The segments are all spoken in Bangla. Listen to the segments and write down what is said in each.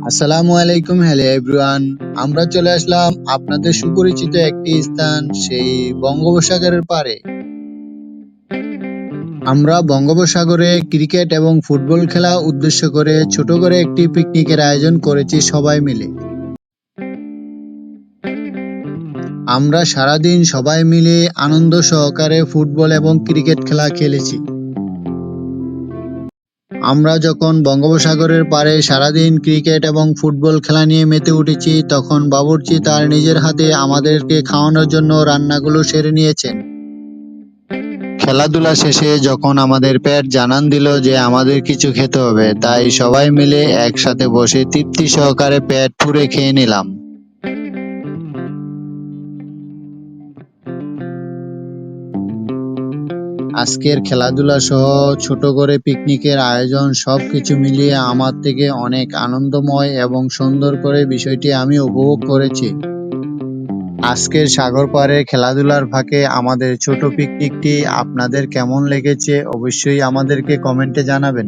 আসসালামু আলাইকুম, হ্যালো এভরিওয়ান। আমরা চলে আসলাম আপনাদের সুপরিচিত একটি স্থান, সেই বঙ্গোপসাগরের পাড়ে। আমরা বঙ্গোপসাগরে ক্রিকেট এবং ফুটবল খেলা উদ্দেশ্য করে ছোট করে একটি পিকনিকের আয়োজন করেছি সবাই মিলে। আমরা সারাদিন সবাই মিলে আনন্দ সহকারে ফুটবল এবং ক্রিকেট খেলা খেলেছি। আমরা যখন বঙ্গোপসাগরের পাড়ে সারাদিন ক্রিকেট এবং ফুটবল খেলা নিয়ে মেতে উঠেছি, তখন বাবুর্চি তার নিজের হাতে আমাদেরকে খাওয়ানোর জন্য রান্নাগুলো সেরে নিয়েছেন। খেলাধুলা শেষে যখন আমাদের পেট জানান দিল যে আমাদের কিছু খেতে হবে, তাই সবাই মিলে একসাথে বসে তৃপ্তি সহকারে পেট পুরে খেয়ে নিলাম। আজকের খেলাধুলা সহ ছোট করে পিকনিকের আয়োজন সবকিছু মিলিয়ে আমার থেকে অনেক আনন্দময় এবং সুন্দর করে বিষয়টি আমি উপভোগ করেছি। আজকের সাগর পাড়ের খেলাধুলার ফাঁকে আমাদের ছোট পিকনিকটি আপনাদের কেমন লেগেছে অবশ্যই আমাদেরকে কমেন্টে জানাবেন।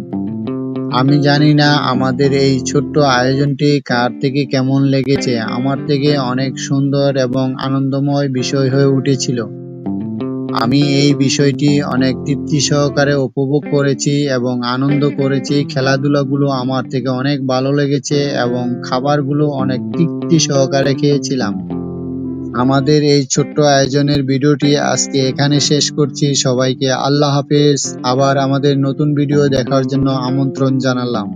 আমি জানি না আমাদের এই ছোট্ট আয়োজনটি কার থেকে কেমন লেগেছে, আমার থেকে অনেক সুন্দর এবং আনন্দময় বিষয় হয়ে উঠেছিল। আমি এই বিষয়টি অনেক তৃপ্তি সহকারে উপভোগ করেছি এবং আনন্দ করেছি। খেলাধুলাগুলো আমার থেকে অনেক ভালো লেগেছে এবং খাবারগুলো অনেক তৃপ্তি সহকারে খেয়েছিলাম। আমাদের এই ছোট্ট আয়োজনের ভিডিওটি আজকে এখানে শেষ করছি। সবাইকে আল্লাহ হাফেজ। আবার আমাদের নতুন ভিডিও দেখার জন্য আমন্ত্রণ জানালাম।